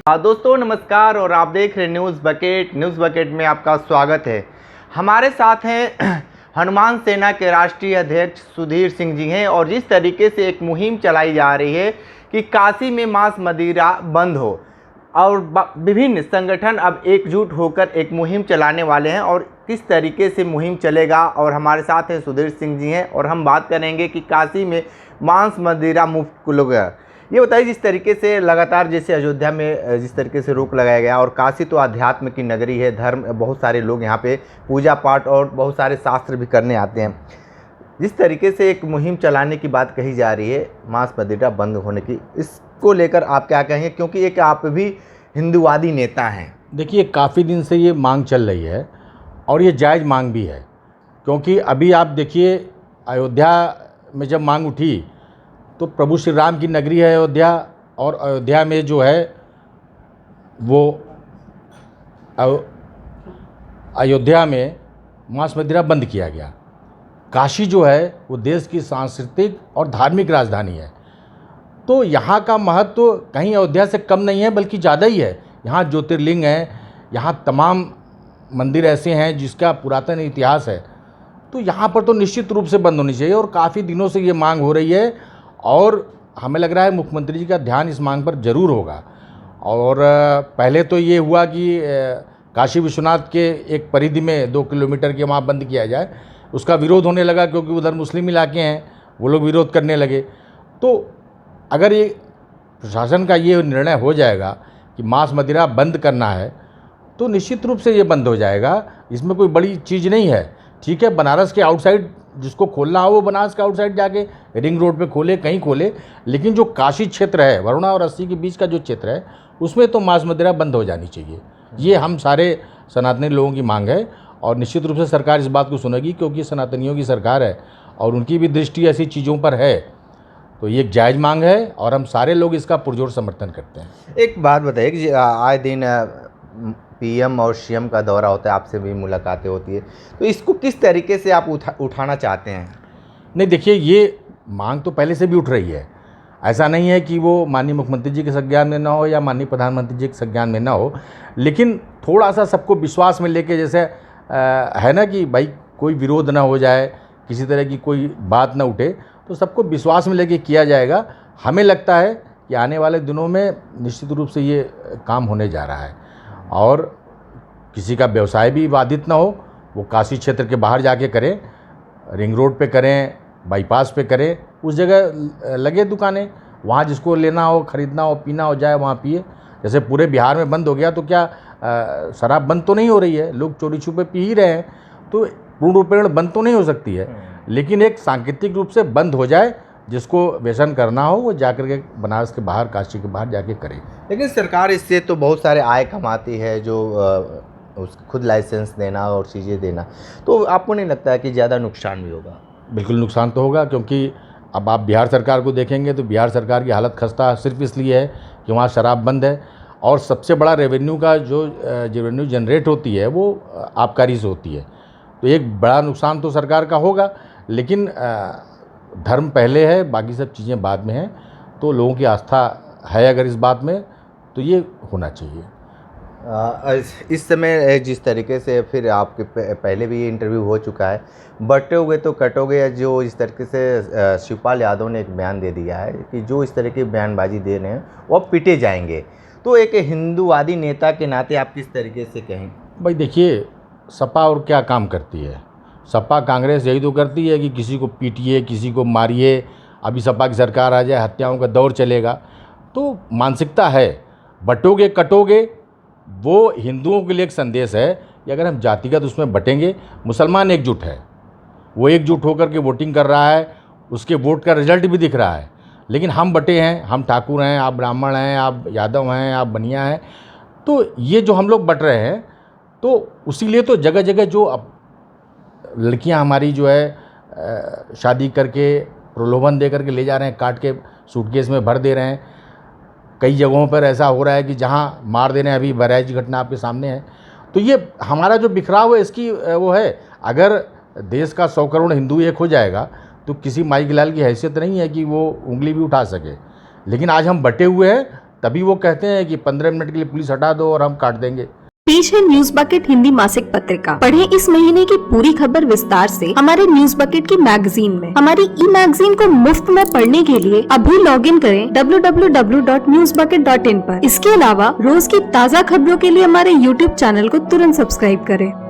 दोस्तों नमस्कार और आप देख रहे हैं न्यूज़ बकेट में आपका स्वागत है। हमारे साथ हैं हनुमान सेना के राष्ट्रीय अध्यक्ष सुधीर सिंह जी हैं और जिस तरीके से एक मुहिम चलाई जा रही है कि काशी में मांस मदिरा बंद हो और विभिन्न संगठन अब एकजुट होकर एक मुहिम चलाने वाले हैं और किस तरीके से मुहिम चलेगा। और हमारे साथ हैं सुधीर सिंह जी हैं और हम बात करेंगे कि काशी में मांस मदिरा मुफ्त होगा। ये बताइए, जिस तरीके से लगातार जैसे अयोध्या में जिस तरीके से रोक लगाया गया और काशी तो अध्यात्म की नगरी है, धर्म बहुत सारे लोग यहाँ पे पूजा पाठ और बहुत सारे शास्त्र भी करने आते हैं, जिस तरीके से एक मुहिम चलाने की बात कही जा रही है मांस मदिरा बंद होने की, इसको लेकर आप क्या कहेंगे? क्योंकि एक आप भी हिंदूवादी नेता हैं। देखिए, काफ़ी दिन से ये मांग चल रही है और ये जायज़ मांग भी है, क्योंकि अभी आप देखिए अयोध्या में जब मांग उठी तो प्रभु श्री राम की नगरी है अयोध्या, और अयोध्या में जो है वो अयोध्या में मांस मदिरा बंद किया गया। काशी जो है वो देश की सांस्कृतिक और धार्मिक राजधानी है, तो यहाँ का महत्व कहीं अयोध्या से कम नहीं है बल्कि ज़्यादा ही है। यहाँ ज्योतिर्लिंग हैं, यहाँ तमाम मंदिर ऐसे हैं जिसका पुरातन इतिहास है, तो यहाँ पर तो निश्चित रूप से बंद होनी चाहिए और काफ़ी दिनों से ये मांग हो रही है और हमें लग रहा है मुख्यमंत्री जी का ध्यान इस मांग पर ज़रूर होगा। और पहले तो ये हुआ कि काशी विश्वनाथ के एक परिधि में 2 किलोमीटर के वहाँ बंद किया जाए, उसका विरोध होने लगा क्योंकि उधर मुस्लिम इलाके हैं, वो लोग विरोध करने लगे। तो अगर ये प्रशासन का ये निर्णय हो जाएगा कि मांस मदिरा बंद करना है तो निश्चित रूप से ये बंद हो जाएगा, इसमें कोई बड़ी चीज़ नहीं है। ठीक है, बनारस के आउटसाइड जिसको खोलना हो वो बनारस के आउटसाइड जाके रिंग रोड पे खोले, कहीं खोले, लेकिन जो काशी क्षेत्र है, वरुणा और अस्सी के बीच का जो क्षेत्र है, उसमें तो मांस मदिरा बंद हो जानी चाहिए। ये हम सारे सनातनी लोगों की मांग है और निश्चित रूप से सरकार इस बात को सुनेगी, क्योंकि सनातनियों की सरकार है और उनकी भी दृष्टि ऐसी चीज़ों पर है। तो ये एक जायज़ मांग है और हम सारे लोग इसका पुरजोर समर्थन करते हैं। एक बात बताइए कि आए दिन पीएम और सीएम का दौरा होता है, आपसे भी मुलाकातें होती है, तो इसको किस तरीके से आप उठाना चाहते हैं? नहीं, देखिए, ये मांग तो पहले से भी उठ रही है। ऐसा नहीं है कि वो माननीय मुख्यमंत्री जी के संज्ञान में ना हो या माननीय प्रधानमंत्री जी के संज्ञान में ना हो, लेकिन थोड़ा सा सबको विश्वास में लेके, जैसे है ना कि भाई कोई विरोध ना हो जाए, किसी तरह की कोई बात ना उठे, तो सबको विश्वास में लेके किया जाएगा। हमें लगता है कि आने वाले दिनों में निश्चित रूप से ये काम होने जा रहा है और किसी का व्यवसाय भी बाधित ना हो, वो काशी क्षेत्र के बाहर जाके करें, रिंग रोड पे करें, बाईपास पे करें, उस जगह लगे दुकानें, वहाँ जिसको लेना हो, ख़रीदना हो, पीना हो जाए वहाँ पिए। जैसे पूरे बिहार में बंद हो गया तो क्या शराब बंद तो नहीं हो रही है, लोग चोरी छुपे पी ही रहे हैं, तो पूर्ण रूपेण बंद तो नहीं हो सकती है, लेकिन एक सांकेतिक रूप से बंद हो जाए। जिसको व्यसन करना हो वो जाकर के बनारस के बाहर, काशी के बाहर जाके करे। लेकिन सरकार इससे तो बहुत सारे आय कमाती है, जो उसको खुद लाइसेंस देना और चीज़ें देना, तो आपको नहीं लगता है कि ज़्यादा नुकसान भी होगा? बिल्कुल नुकसान तो होगा, क्योंकि अब आप बिहार सरकार को देखेंगे तो बिहार सरकार की हालत खस्ता सिर्फ इसलिए है कि वहाँ शराब बंद है और सबसे बड़ा रेवेन्यू का जो रेवेन्यू जनरेट होती है वो आबकारी से होती है, तो एक बड़ा नुकसान तो सरकार का होगा। लेकिन धर्म पहले है, बाकी सब चीज़ें बाद में हैं, तो लोगों की आस्था है अगर इस बात में, तो ये होना चाहिए। इस समय जिस तरीके से, फिर आपके पहले भी ये इंटरव्यू हो चुका है, बटोगे तो कटोगे, जो इस तरीके से शिवपाल यादव ने एक बयान दे दिया है कि जो इस तरह की बयानबाजी दे रहे हैं वो पिटे जाएंगे, तो एक हिंदूवादी नेता के नाते आप किस तरीके से कहें? भाई देखिए, सपा और क्या काम करती है? सपा कांग्रेस यही तो करती है कि किसी को पीटिए, किसी को मारिए, अभी सपा की सरकार आ जाए हत्याओं का दौर चलेगा, तो मानसिकता है। बटोगे कटोगे वो हिंदुओं के लिए एक संदेश है कि अगर हम जातिगत उसमें बटेंगे, मुसलमान एकजुट है, वो एकजुट होकर के वोटिंग कर रहा है, उसके वोट का रिजल्ट भी दिख रहा है, लेकिन हम बटे हैं, हम ठाकुर हैं, आप ब्राह्मण हैं, आप यादव हैं, आप बनिया हैं, तो ये जो हम लोग बट रहे हैं, तो उसी लिए तो जगह जगह जो लड़कियां हमारी जो है शादी करके प्रलोभन दे करके ले जा रहे हैं, काट के सूटकेस में भर दे रहे हैं। कई जगहों पर ऐसा हो रहा है कि जहां मार दे रहे हैं, अभी बहराइच की घटना आपके सामने है। तो ये हमारा जो बिखराव है इसकी वो है। अगर देश का 100 करोड़ हिंदू एक हो जाएगा तो किसी माई लाल की हैसियत नहीं है कि वो उंगली भी उठा सके, लेकिन आज हम बटे हुए हैं तभी वो कहते हैं कि 15 मिनट के लिए पुलिस हटा दो और हम काट देंगे। पेश है न्यूज बकेट हिंदी मासिक पत्रिका। पढ़ें इस महीने की पूरी खबर विस्तार से हमारे न्यूज बकेट की मैगजीन में। हमारी ई मैगजीन को मुफ्त में पढ़ने के लिए अभी लॉगिन करें www.newsbucket.in पर। इसके अलावा रोज की ताज़ा खबरों के लिए हमारे YouTube चैनल को तुरंत सब्सक्राइब करें।